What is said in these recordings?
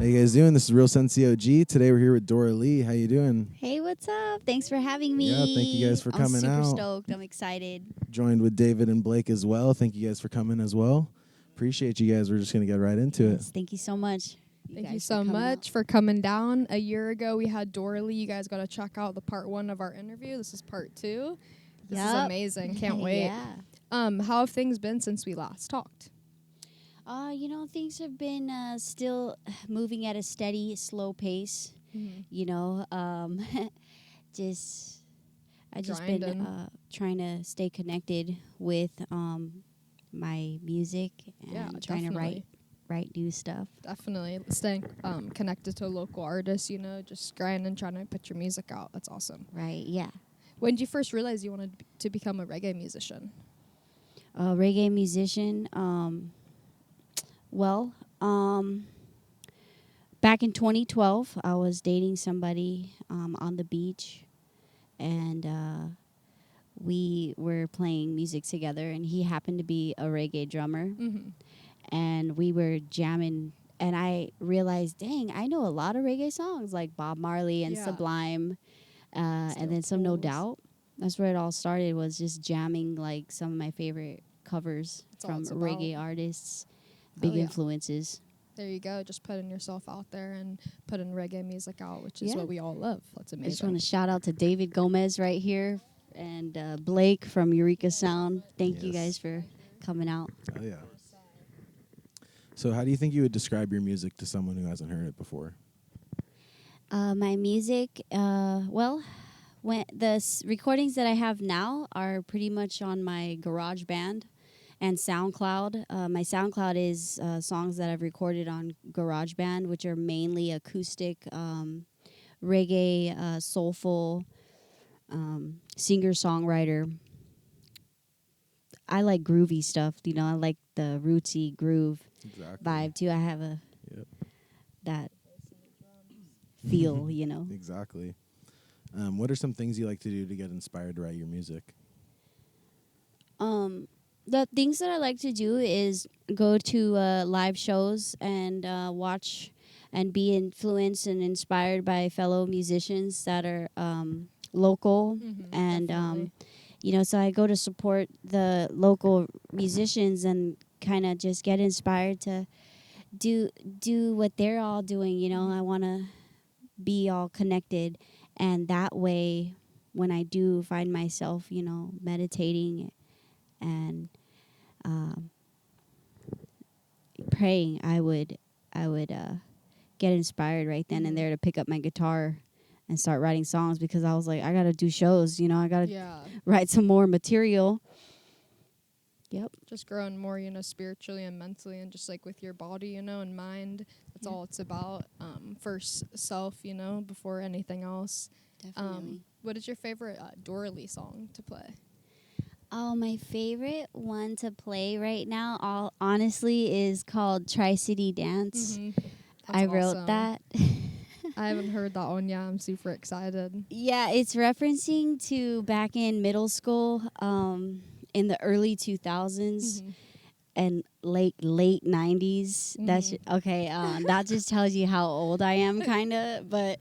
How you guys doing? This is Real Sensi OG. Today we're here with Dora Lee. How you doing? Hey, what's up? Thanks for having me. Yeah, thank you guys for coming I'm out. super stoked. I'm excited. Joined with David and Blake as well. Thank you guys for coming as well. Appreciate you guys. We're just going to get right into it. Thank you so much. Thank you so much for coming down. A year ago, we had Dora Lee. You guys got to check out the part 1 of our interview. This is part 2. This is amazing. Can't wait. Yeah. How have things been since we last talked? Things have been still moving at a steady, slow pace. Mm-hmm. I've just been trying to stay connected with my music and trying to write new stuff. Definitely. Staying connected to local artists, just grinding and trying to put your music out. That's awesome. Right, yeah. When did you first realize you wanted to become a reggae musician? A reggae musician, back in 2012, I was dating somebody on the beach, and we were playing music together, and he happened to be a reggae drummer, and we were jamming, and I realized, dang, I know a lot of reggae songs, like Bob Marley and Sublime, and then some No Doubt. That's where it all started, was just jamming, like, some of my favorite covers from reggae artists. Big influences. There you go. Just putting yourself out there and putting reggae music out, which is what we all love. That's amazing. I just want to shout out to David Gomez right here and Blake from Eureka Sound. Thank you guys for coming out. Oh, yeah. So how do you think you would describe your music to someone who hasn't heard it before? My music, when the recordings that I have now are pretty much on my GarageBand and SoundCloud. My SoundCloud is songs that I've recorded on GarageBand, which are mainly acoustic, reggae, soulful, singer-songwriter. I like groovy stuff, I like the rootsy groove vibe too. I have that feel, Exactly. What are some things you like to do to get inspired to write your music? The things that I like to do is go to live shows and watch and be influenced and inspired by fellow musicians that are local. And, so I go to support the local musicians and kind of just get inspired to do what they're all doing. I want to be all connected. And that way, when I do find myself, meditating and praying, I would get inspired right then and there to pick up my guitar and start writing songs, because I was like, I gotta do shows, I gotta write some more material. Yep. Just growing more, spiritually and mentally, and just like with your body, and mind. That's all it's about. First self, before anything else. Definitely. What is your favorite Dora Lee song to play? Oh, my favorite one to play right now, honestly, is called Tri-City Dance. I wrote that. I haven't heard that one yet. I'm super excited. Yeah, it's referencing to back in middle school, in the early 2000s and late 90s. That's okay. That just tells you how old I am, kind of. But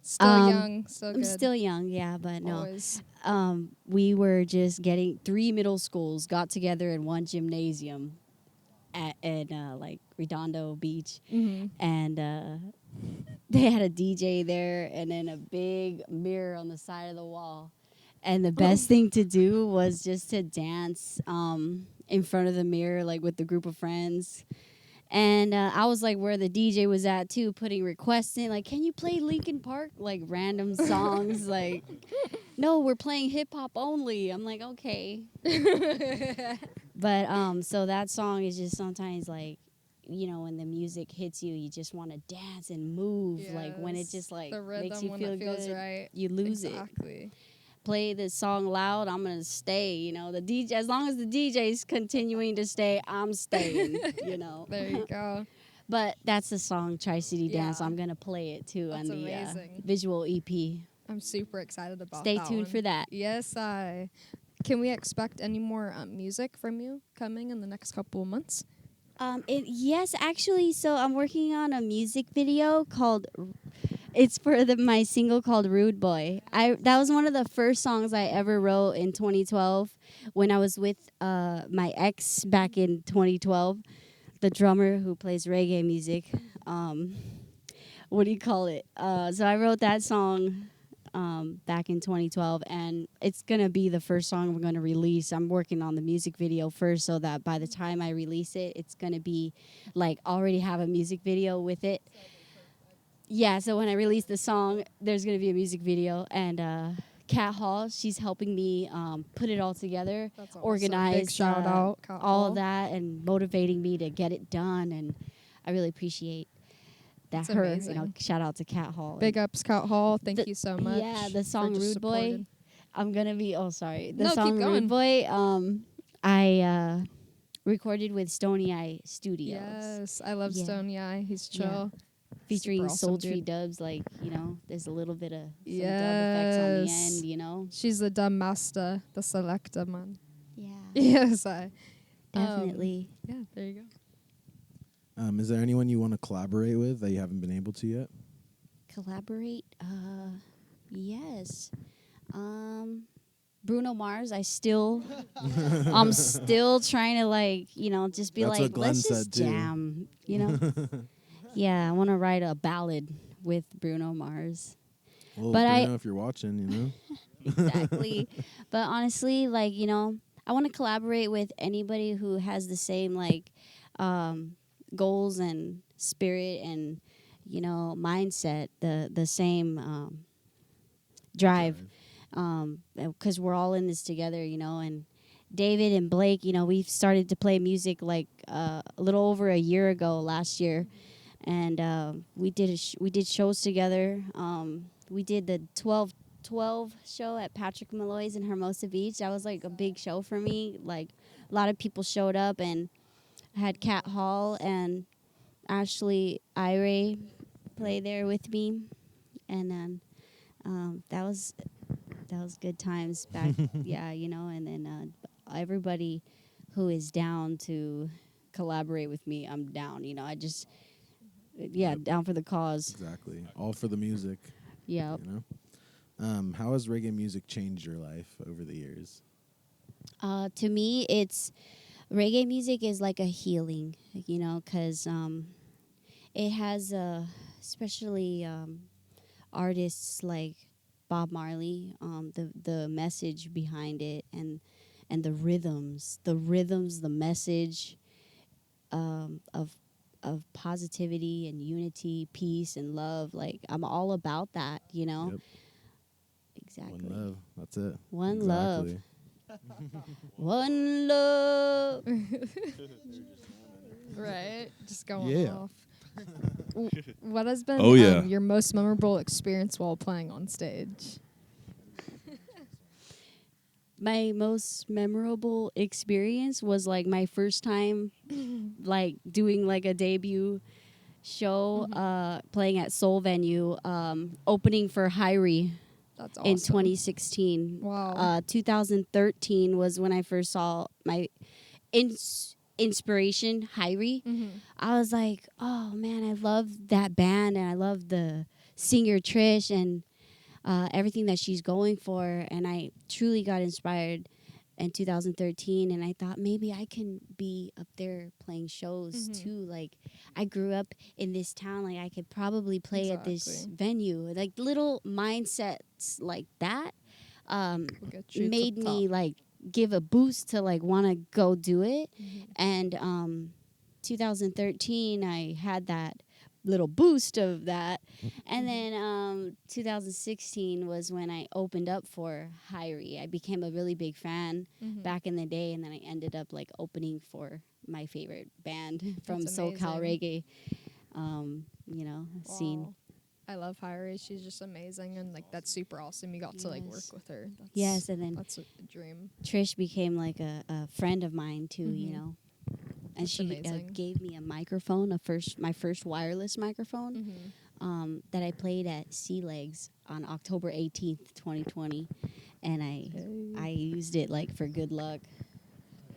still young, so good. I'm still young, yeah. But Always. no, we were just getting 3 middle schools got together in one gymnasium at like Redondo Beach, and they had a DJ there, and then a big mirror on the side of the wall. And the best thing to do was just to dance in front of the mirror, like with the group of friends. And I was like where the DJ was at too, putting requests in, like, can you play Linkin Park? Like random songs, like, no, we're playing hip hop only. I'm like, okay. But so that song is just sometimes like, when the music hits you, you just want to dance and move. Yes. Like when it just like makes you feel good, right. You lose it. Play the song loud, I'm gonna stay. The DJ, as long as the DJ's continuing to stay, I'm staying. There you go. But that's the song Tri-City Dance. I'm gonna play it too on the visual EP. I'm super excited about Stay that. Stay tuned for that. Yes, Can we expect any more music from you coming in the next couple of months? Yes, actually. So I'm working on a music video called. It's for my single called "Rude Boy." That was one of the first songs I ever wrote in 2012 when I was with my ex back in 2012, the drummer who plays reggae music. Um, what do you call it? So I wrote that song back in 2012, and it's gonna be the first song I'm gonna release. I'm working on the music video first, so that by the time I release it, it's gonna be like already have a music video with it. Yeah, so when I release the song, there's gonna be a music video, and Kat Hall, she's helping me put it all together, That's awesome. organize, Big shout out, Kat all Hall. of that, and motivating me to get it done. And I really appreciate that. That's Her, amazing. shout out to Kat Hall. Big ups, Kat Hall. Thank The- you so much. Yeah, the for song just "Rude Boy." supporting. I'm gonna be. Oh, sorry. The No, keep song going. "Rude Boy." I recorded with Stony Eye Studios. Yes, I love Yeah. Stony Eye. He's Yeah. chill. Featuring Super awesome, sultry dude. dubs, like there's a little bit of some dub effects on the Yes. end. She's the dumb master, the selector man. Yeah, Yes, I. definitely. Yeah, there you go. Is there anyone you want to collaborate with that you haven't been able to yet? Collaborate. Yes. Bruno Mars. I'm still trying to just be That's what like, Glenn let's just said, too. jam. Yeah, I want to write a ballad with Bruno Mars. Well, But Bruno, if you're watching, Exactly. But honestly, I want to collaborate with anybody who has the same goals and spirit and mindset, the same drive. Because we're all in this together, and David and Blake, we've started to play music a little over a year ago, last year, and we did shows together. We did the 12 show at Patrick Malloy's in Hermosa Beach. That was like a big show for me. Like a lot of people showed up, and I had Kat Hall and Ashley Ire play there with me, and then that was good times back. Yeah, and then everybody who is down to collaborate with me, I'm down. I just down for the cause. exactly. All for the music. Yep. How has reggae music changed your life over the years? To me, it's reggae music is like a healing, because it has especially artists like Bob Marley, the message behind it, and the rhythms, the message of positivity and unity, peace and love. Like I'm all about that, Yep. Exactly. One love. That's it. One exactly. One love. Right, just going Yeah. off. What has been Oh, yeah. your most memorable experience while playing on stage? My most memorable experience was my first time doing a debut show playing at Soul Venue, opening for Hyrie That's awesome. in 2016. Wow. 2013 was when I first saw my inspiration, Hyrie. I was like, oh man, I love that band, and I love the singer Trish and everything that she's going for. And I truly got inspired in 2013, and I thought maybe I can be up there playing shows too. Like I grew up in this town, I could probably play at this Exactly. venue. Like little mindsets like that We'll get you to made the me top. give a boost to want to go do it. And 2013 I had that little boost of that, and then 2016 was when I opened up for Hyrie. I became a really big fan back in the day, and then I ended up opening for my favorite band from That's SoCal amazing. Reggae scene. Wow. I love Hyrie. She's just amazing, and that's super awesome. You got to work Yes. with her. That's, Yes, and then that's a dream. Trish became a friend of mine too, and That's she amazing. gave me a microphone, my first wireless microphone that I played at Sea Legs on October 18th, 2020, and I used it for good luck.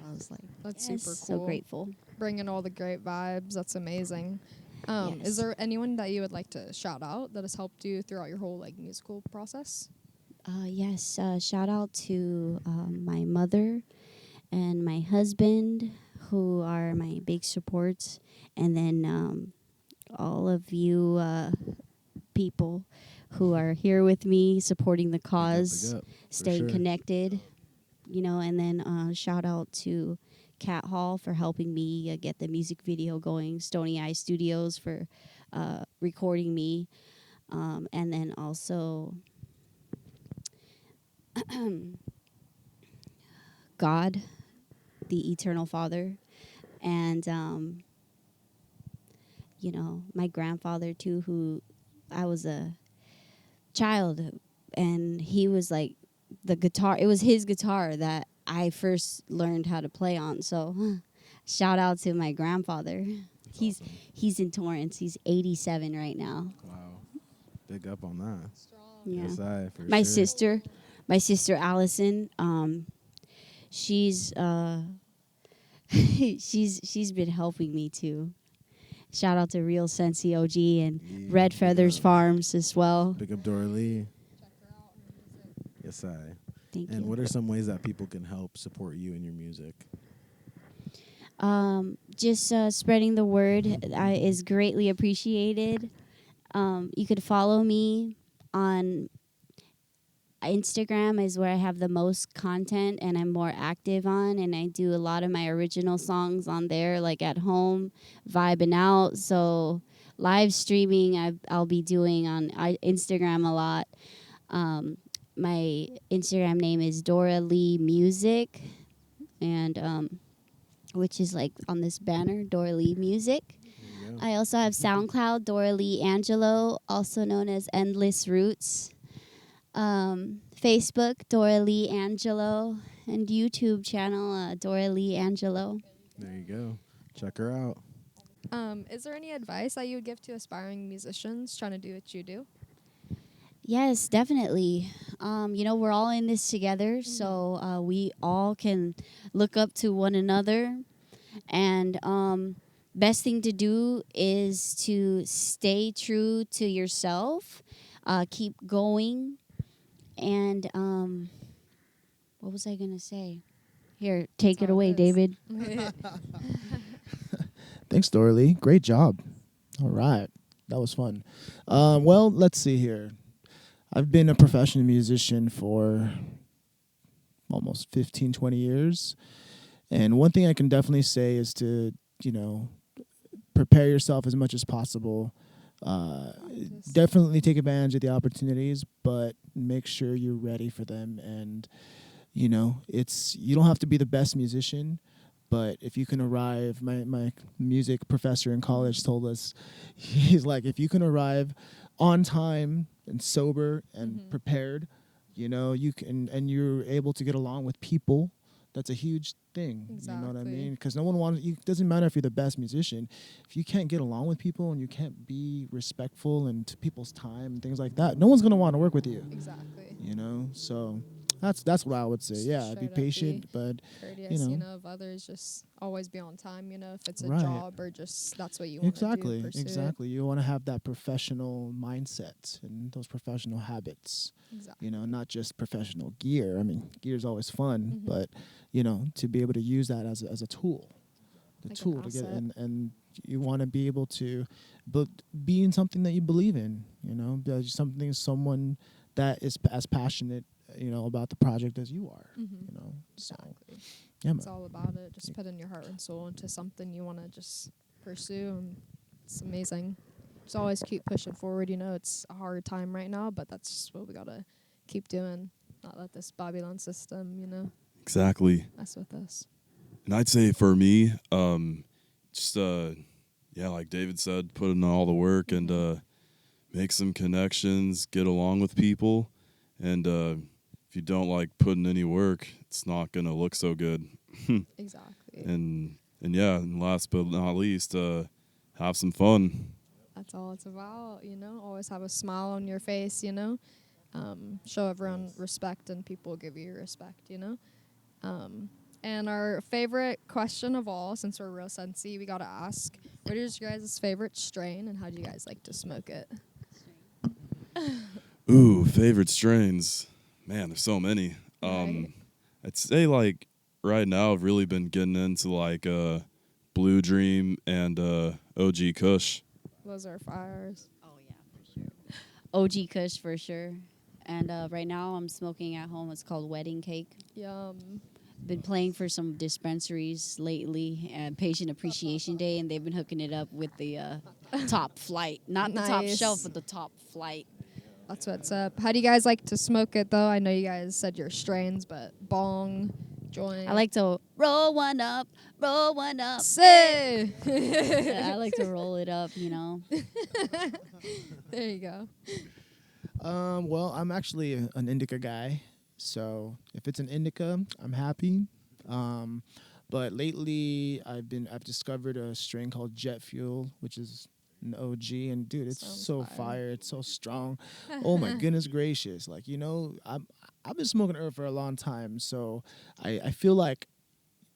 I was like, That's yes, super so cool. grateful. Bringing all the great vibes. That's amazing. Yes. Is there anyone that you would like to shout out that has helped you throughout your whole like musical process? Yes, shout out to my mother and my husband, who are my big supports, and then all of you people who are here with me supporting the cause, Big up, for staying sure. connected, and then shout out to Cat Hall for helping me get the music video going, Stony Eye Studios for recording me, and then also God, the Eternal Father, and my grandfather too, who I was a child, and he was like the guitar. It was his guitar that I first learned how to play on. So, shout out to my grandfather. That's He's awesome. he's in Torrance. He's 87 right now. Wow. Big up on that. Strong. Yeah. Yes, I for My sure. sister Allison. She's she's been helping me too. Shout out to Real Sensi OG and Yeah, Red big Feathers up. Farms as well. Big up Dora Lee. Check her out. Her music. Yes, I. Thank And you. what are some ways that people can help support you in your music? Just spreading the word is greatly appreciated. You could follow me on Instagram is where I have the most content and I'm more active on, and I do a lot of my original songs on there, like at home, vibing out. So live streaming, I'll be doing on Instagram a lot. My Instagram name is Dora Lee Music, and which is like on this banner, Dora Lee Music. There you go. I also have SoundCloud, Dora Lee Angelo, also known as Endless Roots. Facebook, Dora Lee Angelo, and YouTube channel, Dora Lee Angelo. There you go. Check her out. Is there any advice that you would give to aspiring musicians trying to do what you do? Yes, definitely. We're all in this together, so we all can look up to one another. And best thing to do is to stay true to yourself, keep going, and what was I gonna say? Here, take That's it how away, is. David. Thanks, Dora Lee. Great job. All right. That was fun. Well, let's see here. I've been a professional musician for almost 15, 20 years. And one thing I can definitely say is to, prepare yourself as much as possible. Definitely take advantage of the opportunities, but make sure you're ready for them. And, you don't have to be the best musician, but if you can arrive, my music professor in college told us, he's like, if you can arrive on time and sober and prepared, you can, and you're able to get along with people, that's a huge thing. You know what I Exactly. mean? Because no one wants you. It doesn't matter if you're the best musician, if you can't get along with people and you can't be respectful and to people's time and things like that, no one's gonna want to work with you. Exactly. So that's what I would say. Yeah, Straight be up patient, but courteous, you know. of others, just always be on time, if it's a Right. job or just that's what you want to do. Pursue it. Exactly. You want to have that professional mindset and those professional habits. Exactly. Not just professional gear. I mean, gear is always fun, Mhm. but to be able to use that as a tool, Like an to get asset. and you want to be able to be in something that you believe in. Someone that is as passionate, about the project as you are. Mhm. So Exactly. yeah, It's man. all about it. Just putting your heart and soul into something you want to just pursue, and it's amazing. Just always keep pushing forward. It's a hard time right now, but that's just what we gotta keep doing. Not let this Babylon system, Exactly. mess with us. And I'd say for me, just like David said, put in all the work and make some connections, get along with people, and if you don't like putting any work, it's not gonna look so good. Exactly. And and last but not least, have some fun. That's all it's about, Always have a smile on your face, Show everyone respect and people give you respect, And our favorite question of all, since we're real Sensi, we gotta ask, what is your guys' favorite strain and how do you guys like to smoke it? Ooh, favorite strains. Man, there's so many. Right. I'd say like right now I've really been getting into like Blue Dream and OG Kush. Those are fires. Oh yeah, for sure. OG Kush for sure. And right now I'm smoking at home. It's called Wedding Cake. Yum. Been playing for some dispensaries lately, and Patient Appreciation Day, and they've been hooking it up with the top flight, not the top Nice. shelf, but the top flight. That's what's up. How do you guys like to smoke it though? I know you guys said your strains, but bong, joint. I like to roll one up, roll one up. Say. Yeah, I like to roll it up, you know. There you go. Well, I'm actually an indica guy, so if it's an indica, I'm happy. But lately, I've discovered a strain called Jet Fuel, which is an OG, and dude, it's Sounds so fire. fire. It's so strong. Oh my goodness gracious! Like I've been smoking herb for a long time, so I feel like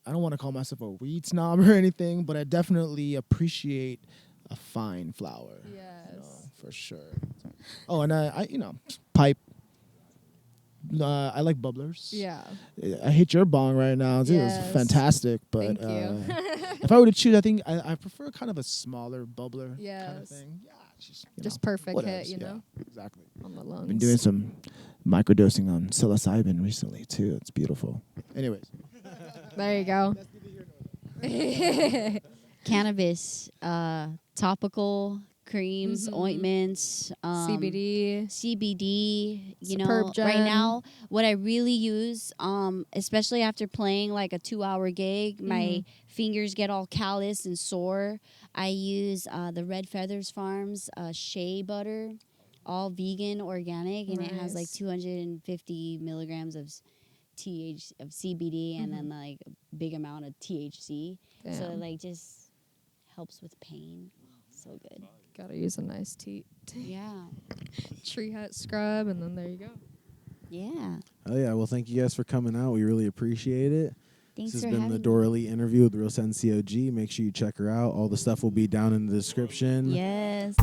I don't want to call myself a weed snob or anything, but I definitely appreciate a fine flower. Yes. For sure. Oh, and I pipe. I like bubblers. Yeah. I hate your bong right now. Dude, Yes. it's fantastic. But Thank you. if I were to choose, I think I prefer kind of a smaller bubbler kind of Yes. thing. Yeah, Just perfect hit, whatevs, you know? Exactly. On the lungs. Been doing some microdosing on psilocybin recently too. It's beautiful. Anyways, There you go. Cannabis, topical creams, Mhm. ointments, CBD. CBD. You know, Superb right Gen. now, what I really use, especially after playing like a 2-hour gig, my fingers get all callous and sore. I use the Red Feathers Farms shea butter, all vegan, organic, and it has like Nice. 250 milligrams of of CBD and then like a big amount of THC. So it Damn. like just helps with pain. So good. Gotta use a nice Yeah. tree hut scrub, and then there you go. Yeah. Oh yeah, well thank you guys for coming out. We really appreciate it. Thanks This for has been having the me. Dora Lee interview with Real Sensi OG. Make sure you check her out. All the stuff will be down in the description. Yes.